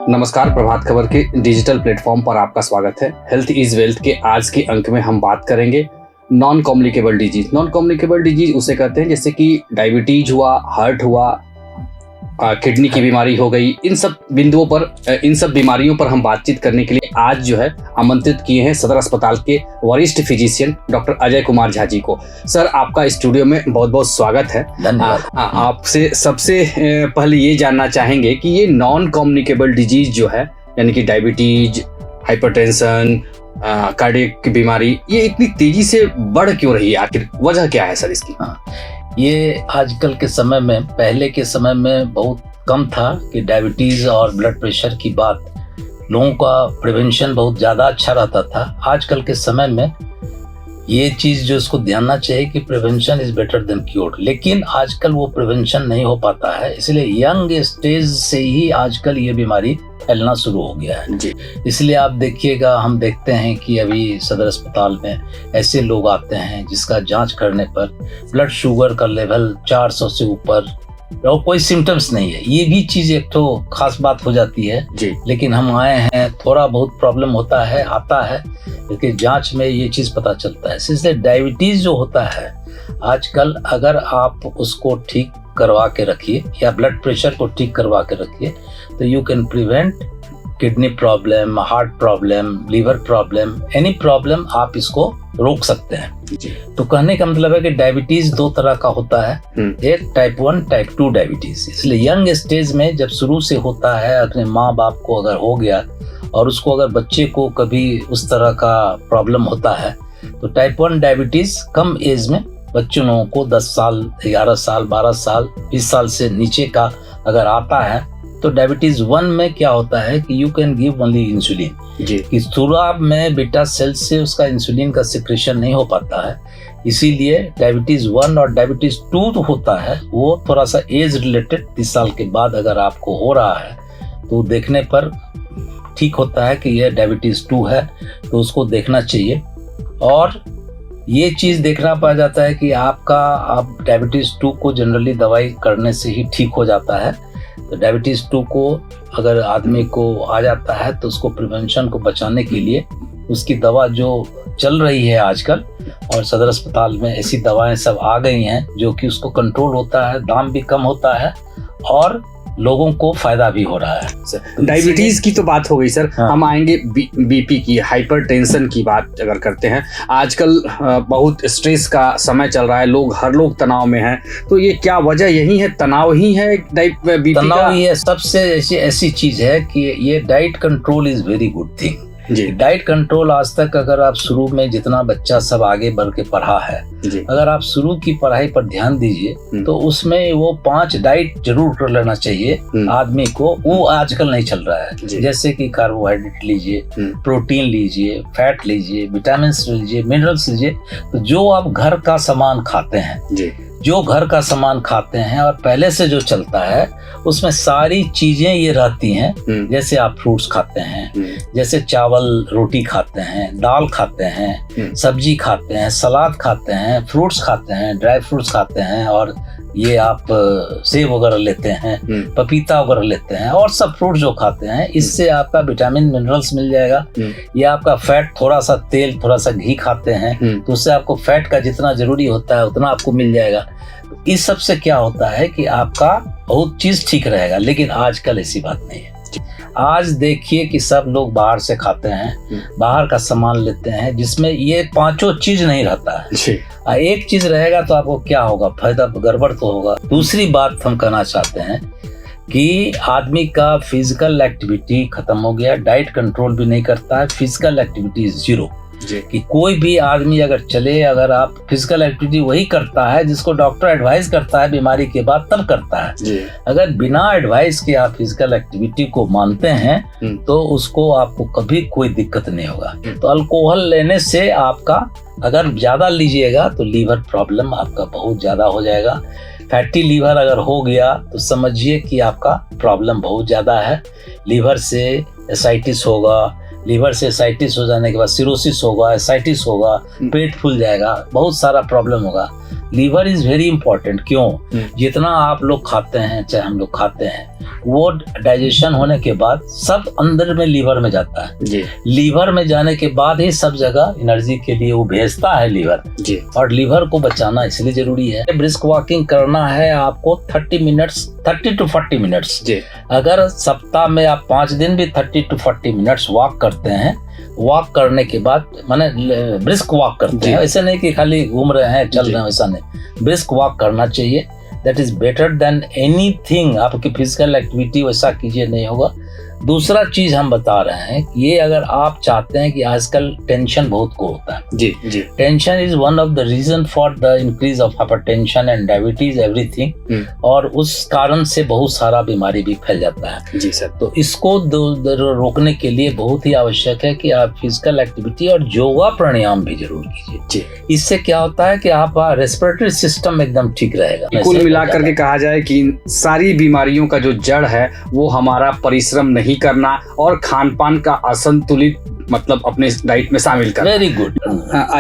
नमस्कार, प्रभात खबर के digital platform पर आपका स्वागत है। हेल्थ इज वेल्थ के आज के अंक में हम बात करेंगे non communicable disease. Non communicable disease उसे कहते हैं जैसे कि डायबिटीज हुआ, हार्ट हुआ, किडनी की बीमारी हो गई। इन सब बिंदुओं पर, इन सब बीमारियों पर हम बातचीत करने के लिए आज जो है आमंत्रित किए हैं सदर अस्पताल के वरिष्ठ फिजिशियन डॉक्टर अजय कुमार झा जी को। सर, आपका स्टूडियो में बहुत बहुत स्वागत है। आपसे सबसे पहले ये जानना चाहेंगे कि ये नॉन कम्युनिकेबल डिजीज जो है, यानी कि डायबिटीज, हाइपरटेंशन, कार्डियक की बीमारी, ये इतनी तेजी से बढ़ क्यों रही है? आखिर वजह क्या है सर इसकी? ये आजकल के समय में, पहले के समय में बहुत कम था कि डायबिटीज और ब्लड प्रेशर की बात, लोगों का प्रिवेंशन बहुत ज़्यादा अच्छा रहता था। आजकल के समय में ये चीज़ जो इसको ध्यान चाहिए कि prevention is better than cure, लेकिन आजकल वो प्रिवेंशन नहीं हो पाता है। इसलिए यंग स्टेज से ही आजकल ये बीमारी फैलना शुरू हो गया है जी। इसलिए आप देखिएगा, हम देखते हैं कि अभी सदर अस्पताल में ऐसे लोग आते हैं जिसका जांच करने पर ब्लड शुगर का लेवल 400 से ऊपर और कोई सिम्टम्स नहीं है। ये भी चीज़ एक तो खास बात हो जाती है जी। लेकिन हम आए हैं, थोड़ा बहुत प्रॉब्लम होता है, आता है, लेकिन जांच में ये चीज़ पता चलता है। इसलिए डायबिटीज़ जो होता है आजकल, अगर आप उसको ठीक करवा के रखिए या ब्लड प्रेशर को ठीक करवा के रखिए तो you can prevent kidney problem, heart problem, liver problem, any problem आप इसको रोक सकते हैं जी। तो कहने का मतलब है कि डायबिटीज दो तरह का होता है, एक टाइप 1, टाइप 2 डायबिटीज। इसलिए यंग स्टेज में जब शुरू से होता है, अपने माँ बाप को अगर हो गया और उसको अगर बच्चे को कभी उस तरह का प्रॉब्लम होता है तो टाइप 1 डायबिटीज कम एज में बच्चों लोगों को 10 साल, 11 साल, 12 साल, 20 साल से नीचे का अगर आता है तो डायबिटीज 1 में क्या होता है कि you can give only insulin जी। कि शुरुआत में बीटा सेल्स से उसका इंसुलिन का सिक्रेशन नहीं हो पाता है। इसीलिए डायबिटीज 1 और डायबिटीज 2 तो होता है, वो थोड़ा सा एज रिलेटेड 30 साल के बाद अगर आपको हो रहा है तो देखने पर ठीक होता है कि यह डायबिटीज 2 है, तो उसको देखना चाहिए। और ये चीज़ देखना पा जाता है कि आप डायबिटीज 2 को जनरली दवाई करने से ही ठीक हो जाता है। तो डायबिटीज 2 को अगर आदमी को आ जाता है तो उसको प्रिवेंशन को बचाने के लिए उसकी दवा जो चल रही है आजकल, और सदर अस्पताल में ऐसी दवाएं सब आ गई हैं जो कि उसको कंट्रोल होता है, दाम भी कम होता है और लोगों को फायदा भी हो रहा है। तो डायबिटीज की तो बात हो गई सर। हाँ। हम आएंगे बीपी की, हाइपरटेंशन की बात अगर करते हैं। आजकल बहुत स्ट्रेस का समय चल रहा है, हर लोग तनाव में हैं, तो ये क्या वजह यही है, तनाव ही है बीपी का? तनाव ही है सबसे ऐसी चीज है कि ये diet control is very good thing जी। डाइट कंट्रोल आज तक अगर आप शुरू में जितना बच्चा सब आगे बढ़ के पढ़ा है, अगर आप शुरू की पढ़ाई पर ध्यान दीजिए तो उसमें वो 5 डाइट जरूर कर लेना चाहिए आदमी को। वो आजकल नहीं चल रहा है। जैसे कि कार्बोहाइड्रेट लीजिए, प्रोटीन लीजिए, फैट लीजिए, विटामिन लीजिए, मिनरल्स लीजिए। तो जो आप घर का सामान खाते हैं, जो घर का सामान खाते हैं और पहले से जो चलता है उसमें सारी चीजें ये रहती हैं। जैसे आप फ्रूट्स खाते हैं, जैसे चावल रोटी खाते हैं, दाल खाते हैं, सब्जी खाते हैं, सलाद खाते हैं, फ्रूट्स खाते हैं, ड्राई फ्रूट्स खाते हैं, और ये आप सेब वगैरह लेते हैं, पपीता वगैरह लेते हैं, और सब फ्रूट जो खाते हैं, इससे आपका विटामिन मिनरल्स मिल जाएगा। ये आपका फैट, थोड़ा सा तेल, थोड़ा सा घी खाते हैं तो उससे आपको फैट का जितना जरूरी होता है उतना आपको मिल जाएगा। इस सब से क्या होता है कि आपका बहुत चीज ठीक रहेगा। लेकिन आजकल ऐसी बात नहीं है। आज देखिए कि सब लोग बाहर से खाते हैं, बाहर का सामान लेते हैं जिसमें ये 5 चीज नहीं रहता है। एक चीज रहेगा तो आपको क्या होगा, फायदा, गड़बड़ तो होगा। दूसरी बात हम कहना चाहते हैं कि आदमी का फिजिकल एक्टिविटी खत्म हो गया, डाइट कंट्रोल भी नहीं करता है, फिजिकल एक्टिविटी 0 कि कोई भी आदमी अगर चले, अगर आप फिजिकल एक्टिविटी वही करता है जिसको डॉक्टर एडवाइस करता है बीमारी के बाद, तब करता है। अगर बिना एडवाइस के आप फिजिकल एक्टिविटी को मानते हैं तो उसको आपको कभी कोई दिक्कत नहीं होगा। तो अल्कोहल लेने से आपका, अगर ज्यादा लीजिएगा तो लीवर प्रॉब्लम आपका बहुत ज्यादा हो जाएगा। फैटी लीवर अगर हो गया तो समझिए कि आपका प्रॉब्लम बहुत ज्यादा है। लीवर से एसाइटिस होगा, लीवर से एसाइटिस हो जाने के बाद सिरोसिस होगा, एसाइटिस होगा, पेट फूल जाएगा, बहुत सारा प्रॉब्लम होगा। Liver is very important. क्यों? जितना आप लोग खाते हैं चाहे हम लोग खाते हैं, वो डाइजेशन होने के बाद सब अंदर में लीवर में जाता है जी। लीवर में जाने के बाद ही सब जगह एनर्जी के लिए वो भेजता है लीवर जी। और लीवर को बचाना इसलिए जरूरी है। ब्रिस्क वॉकिंग करना है आपको 30 to 40 मिनट्स। अगर सप्ताह में आप 5 दिन भी 30 to 40 मिनट्स वॉक करते हैं, वॉक करने के बाद माने ब्रिस्क वॉक करते हैं, ऐसे नहीं कि खाली घूम रहे हैं चल रहे हैं, वैसा नहीं, ब्रिस्क वॉक करना चाहिए। That is better than anything. आपकी फिजिकल एक्टिविटी वैसा कीजिए नहीं होगा। दूसरा चीज हम बता रहे हैं कि ये अगर आप चाहते हैं कि आजकल टेंशन बहुत को होता है जी जी, tension is one of the reason for the increase of hypertension and diabetes everything, और उस कारण से बहुत सारा बीमारी भी फैल जाता है जी सर। तो इसको रोकने के लिए बहुत ही आवश्यक है कि आप फिजिकल एक्टिविटी और योगा प्राणायाम भी जरूर कीजिए जी। इससे क्या होता है कि आप रेस्पिरेटरी सिस्टम एकदम ठीक रहेगा। कुल मिलाकर के कहा जाए कि सारी बीमारियों का जो जड़ है वो हमारा परिश्रम नहीं करना और खान पान का असंतुलित मतलब अपने डाइट में शामिल करना। Very good.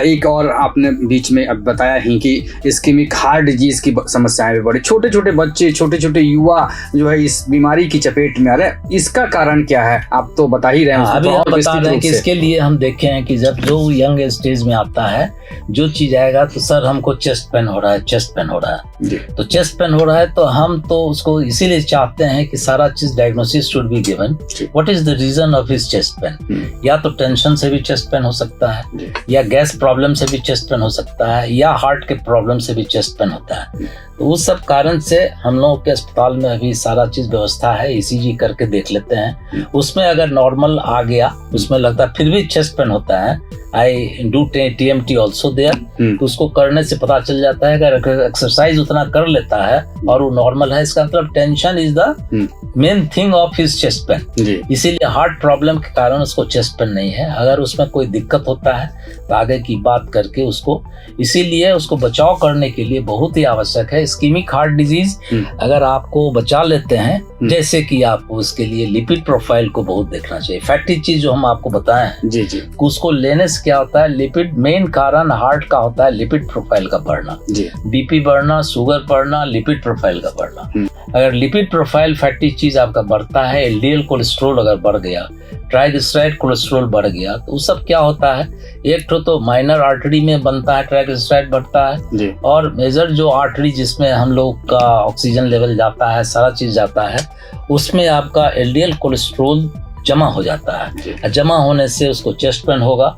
एक और आपने बीच में अब बताया ही कि इस्केमिक हार्ट डिजीज की समस्याएं भी बड़ी, छोटे छोटे बच्चे छोटे छोटे युवा जो है इस बीमारी की चपेट में आ रहे हैं। इसका कारण क्या है आप तो बता ही रहे हैं। अभी हम बता रहे हैं कि इसके लिए हम देखे हैं कि जब जो यंग स्टेज में आता है जो चीज आएगा तो सर हमको चेस्ट पेन हो रहा है, चेस्ट पेन हो रहा है, तो चेस्ट पेन हो रहा है तो हम तो उसको इसीलिए चाहते हैं कि सारा चीज diagnosis should be given. What is the reason of his chest pain? या तो टेंशन से भी चेस्ट पेन हो सकता है, या गैस प्रॉब्लम से भी चेस्ट पेन हो सकता है, या हार्ट के प्रॉब्लम से भी चेस्ट पेन होता है। तो उस सब कारण से हम लोगों के अस्पताल में अभी सारा चीज व्यवस्था है, ईसीजी करके देख लेते हैं। उसमें अगर नॉर्मल आ गया, उसमें लगता है फिर भी चेस्ट पेन होता है, I do TMT also there, तो उसको करने से पता चल जाता है अगर एक्सरसाइज उतना कर लेता है और वो नॉर्मल है, इसका मतलब tension is the main thing of his chest pen. इसीलिए हार्ट प्रॉब्लम के कारण उसको चेस्ट पेन नहीं है। अगर उसमें कोई दिक्कत होता है तो आगे की बात करके उसको, इसीलिए उसको बचाव करने के लिए बहुत ही आवश्यक है इस्केमिक हार्ट डिजीज। अगर आपको बचा लेते हैं, जैसे कि आपको उसके लिए लिपिड प्रोफाइल को बहुत देखना चाहिए। फैटी चीज जो हम आपको बताएं जी जी, उसको लेने से क्या होता है, लिपिड मेन कारण हार्ट का होता है लिपिड प्रोफाइल का बढ़ना, बीपी बढ़ना, शुगर बढ़ना, लिपिड प्रोफाइल का बढ़ना। अगर लिपिड प्रोफाइल फैटी चीज आपका बढ़ता है, एलडीएल कोलेस्ट्रॉल अगर बढ़ गया, ट्राइग्लिसराइड कोलेस्ट्रॉल बढ़ गया, तो उस सब क्या होता है, एक तो माइनर आर्टरी में बनता है, ट्राइग्लिसराइड बढ़ता है, और मेजर जो आर्टरी जिसमें हम लोग का ऑक्सीजन लेवल जाता है, सारा चीज जाता है, उसमें आपका एलडीएल कोलेस्ट्रॉल जमा हो जाता है। जमा होने से उसको चेस्ट पेन होगा।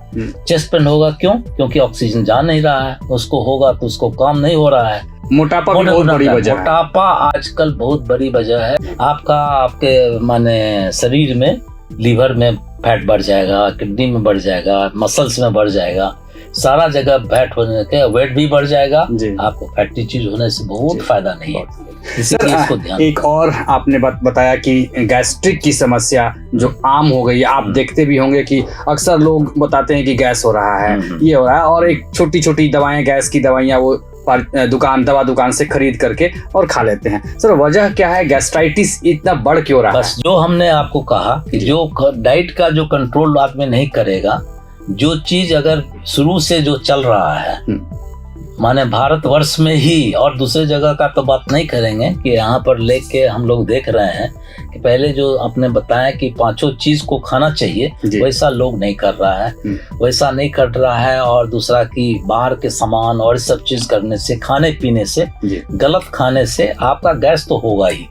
चेस्ट पेन होगा क्यों? क्योंकि ऑक्सीजन जा नहीं रहा है, उसको होगा तो उसको काम नहीं हो रहा है। मोटापा भी बहुत बड़ी वजह है। मोटापा आजकल बहुत बड़ी वजह है। आपके माने शरीर में, लीवर में फैट बढ़ जाएगा, किडनी में बढ़ जाएगा, मसल्स में बढ़ जाएगा, सारा जगह फैट होने के वेट भी बढ़ जाएगा। आपको फैटी चीज होने से बहुत फायदा नहीं है, इसलिए इसको ध्यान। एक और आपने बताया कि गैस्ट्रिक की समस्या जो आम हो गई है, आप देखते भी होंगे कि अक्सर लोग बताते हैं कि गैस हो रहा है, ये हो रहा है, और एक छोटी छोटी दवाएं, गैस की दवाइयां वो दवा दुकान से खरीद करके और खा लेते हैं। सर वजह क्या है, गैस्ट्राइटिस इतना बढ़ क्यों रहा है? बस जो हमने आपको कहा कि जो डाइट का जो कंट्रोल आदमी नहीं करेगा, जो चीज अगर शुरू से जो चल रहा है, माने भारतवर्ष में ही, और दूसरे जगह का तो बात नहीं करेंगे कि यहाँ पर लेके हम लोग देख रहे हैं कि पहले जो आपने बताया कि 5 चीज को खाना चाहिए, वैसा लोग नहीं कर रहा है, वैसा नहीं कर रहा है। और दूसरा कि बाहर के सामान और सब चीज करने से, खाने पीने से, गलत खाने से आपका गैस तो होगा ही।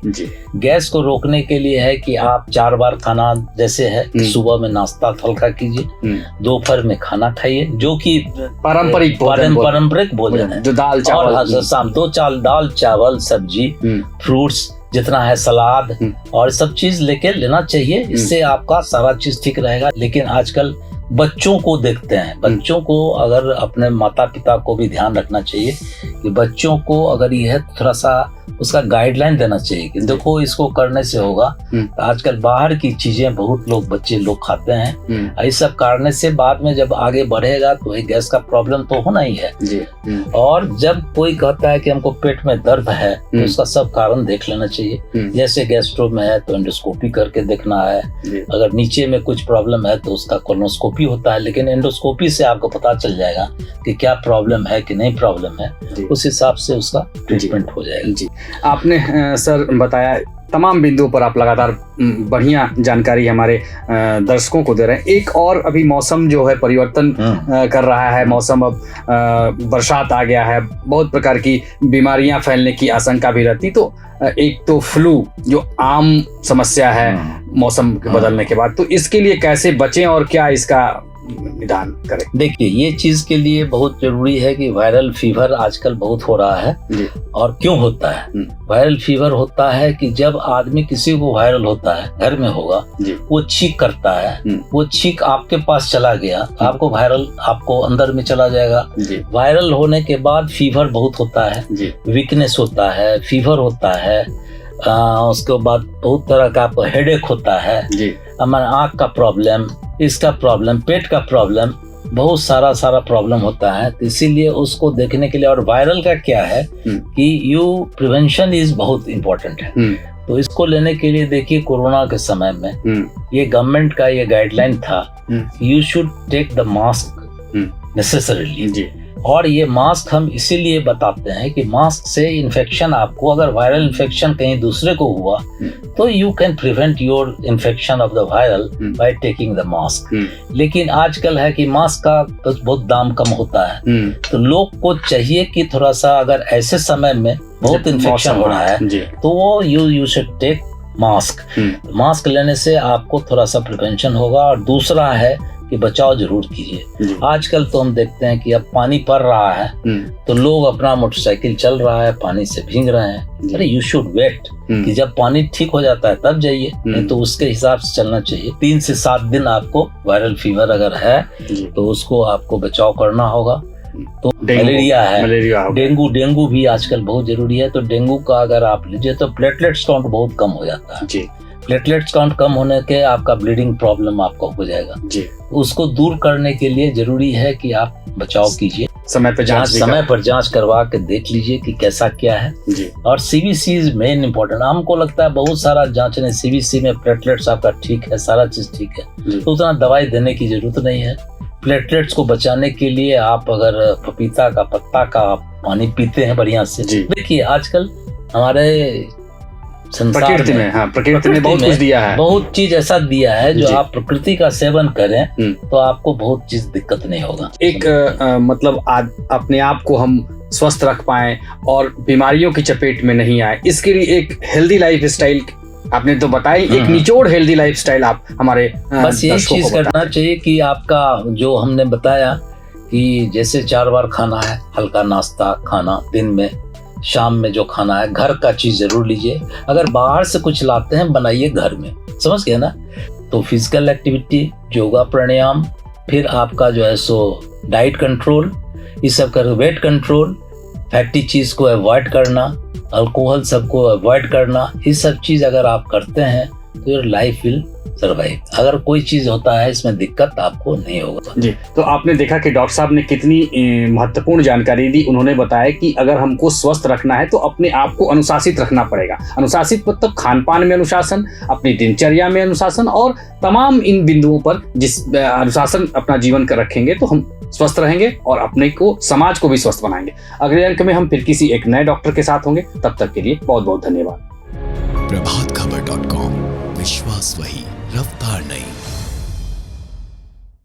गैस को रोकने के लिए है कि आप 4 बार खाना, जैसे है कि सुबह में नाश्ता हल्का कीजिए, दोपहर में खाना खाइए जो कि पारंपरिक भोजन है, जो दाल चावल, और शाम 2 दाल चावल सब्जी, फ्रूट्स जितना है, सलाद और सब चीज लेना चाहिए। इससे आपका सारा चीज ठीक रहेगा। लेकिन आजकल बच्चों को देखते हैं, बच्चों को अगर अपने माता पिता को भी ध्यान रखना चाहिए कि बच्चों को अगर यह थोड़ा सा उसका गाइडलाइन देना चाहिए कि देखो इसको करने से होगा। तो आजकल बाहर की चीजें बहुत लोग बच्चे लोग खाते हैं, इस सब कारण से बाद में जब आगे बढ़ेगा तो एक गैस का प्रॉब्लम तो होना ही है जी। और जब कोई कहता है कि हमको पेट में दर्द है तो उसका सब कारण देख लेना चाहिए। जैसे गैस्ट्रो में है तो एंडोस्कोपी करके देखना है, अगर नीचे में कुछ प्रॉब्लम है तो उसका कोलोनोस्कोपी होता है, लेकिन एंडोस्कोपी से आपको पता चल जाएगा कि क्या प्रॉब्लम है कि नहीं प्रॉब्लम है, उस हिसाब से उसका ट्रीटमेंट हो जाएगा। जी, आपने सर बताया तमाम बिंदुओं पर आप लगातार बढ़िया जानकारी हमारे दर्शकों को दे रहे हैं। एक और अभी मौसम जो है परिवर्तन कर रहा है, मौसम अब बरसात आ गया है, बहुत प्रकार की बीमारियां फैलने की आशंका भी रहती, तो एक तो फ्लू जो आम समस्या है मौसम के बदलने के बाद, तो इसके लिए कैसे बचें और क्या इसका निदान करें? देखिए, ये चीज के लिए बहुत जरूरी है कि वायरल फीवर आजकल बहुत हो रहा है। और क्यों होता है वायरल फीवर? होता है कि जब आदमी किसी को वायरल होता है, घर में होगा, वो छींक करता है, वो छींक आपके पास चला गया, आपको वायरल आपको अंदर में चला जाएगा। वायरल होने के बाद फीवर बहुत होता है, वीकनेस होता है, फीवर होता है, उसके बाद बहुत तरह का आपको हेडेक होता है, हमारे आँख का प्रॉब्लम, इसका प्रॉब्लम, पेट का प्रॉब्लम, बहुत सारा प्रॉब्लम होता है। तो इसीलिए उसको देखने के लिए, और वायरल का क्या है कि प्रिवेंशन इज बहुत इम्पोर्टेंट है। तो इसको लेने के लिए देखिए, कोरोना के समय में ये गवर्नमेंट का ये गाइडलाइन था, you should take the mask necessarily. और ये मास्क हम इसीलिए बताते हैं कि मास्क से इन्फेक्शन, आपको अगर वायरल इन्फेक्शन कहीं दूसरे को हुआ तो you can prevent your infection of the viral by taking the mask. लेकिन आजकल है कि मास्क का तो बहुत दाम कम होता है, तो लोग को चाहिए कि थोड़ा सा, अगर ऐसे समय में बहुत इन्फेक्शन हो रहा है तो वो you should take mask. Mask लेने से आपको थोड़ा सा प्रिवेंशन होगा। और दूसरा है कि बचाव जरूर कीजिए। आजकल तो हम देखते हैं कि अब पानी पड़ रहा है तो लोग अपना मोटरसाइकिल चल रहा है, पानी से भीग रहे हैं। अरे यू शुड वेट कि जब पानी ठीक हो जाता है तब जाइए, नहीं तो उसके हिसाब से चलना चाहिए। 3 से 7 दिन आपको वायरल फीवर अगर है तो उसको आपको बचाव करना होगा। तो मलेरिया है, डेंगू भी आजकल बहुत जरूरी है। तो डेंगू का अगर आप लीजिए तो प्लेटलेट्स काउंट बहुत कम हो जाता है। प्लेटलेट्स काउंट कम होने के आपका ब्लीडिंग प्रॉब्लम आपको हो जाएगा। उसको दूर करने के लिए जरूरी है कि आप बचाव कीजिए, समय पर जांच करवा के देख लीजिए कि कैसा क्या है। और सीबीसी इज मेन इम्पोर्टेंट। हमको लगता है बहुत सारा जांचने, सीबीसी में प्लेटलेट्स आपका ठीक है, सारा चीज ठीक है, तो उतना दवाई देने की जरूरत नहीं है। प्लेटलेट्स को बचाने के लिए आप अगर पपीता का पत्ता का पानी पीते हैं बढ़िया से। देखिए, आजकल हमारे प्रकृति में बहुत कुछ दिया है, बहुत चीज ऐसा दिया है जो आप प्रकृति का सेवन करें तो आपको बहुत चीज दिक्कत नहीं होगा। एक मतलब अपने आप को हम स्वस्थ रख पाए और बीमारियों की चपेट में नहीं आए, इसके लिए एक हेल्दी लाइफ स्टाइल आपने तो बताई, एक निचोड़ हेल्दी लाइफ स्टाइल आप हमारे बस यही चीज करना चाहिए कि आपका जो हमने बताया कि जैसे 4 बार खाना है, हल्का नाश्ता खाना दिन में, शाम में जो खाना है, घर का चीज जरूर लीजिए। अगर बाहर से कुछ लाते हैं बनाइए घर में, समझ गए ना। तो फिजिकल एक्टिविटी, योगा, प्राणायाम, फिर आपका जो है सो डाइट कंट्रोल, ये सब कर, वेट कंट्रोल, फैटी चीज को अवॉइड करना, अल्कोहल सबको अवॉइड करना, ये सब चीज अगर आप करते हैं तो योर लाइफ विल सर्वाइव। अगर कोई चीज होता है इसमें दिक्कत आपको नहीं होगा। जी, तो आपने देखा कि डॉक्टर साहब ने कितनी महत्वपूर्ण जानकारी दी। उन्होंने बताया कि अगर हमको स्वस्थ रखना है तो अपने आप को अनुशासित रखना पड़ेगा। अनुशासित मतलब खान पान में अनुशासन, अपनी दिनचर्या में अनुशासन, और तमाम इन बिंदुओं पर जिस अनुशासन अपना जीवन कर रखेंगे तो हम स्वस्थ रहेंगे और अपने को, समाज को भी स्वस्थ बनाएंगे। अगले अंक में हम फिर किसी एक नए डॉक्टर के साथ होंगे। तब तक के लिए बहुत बहुत धन्यवाद। प्रभातखबर.com, विश्वास वही, रफ्तार नहीं।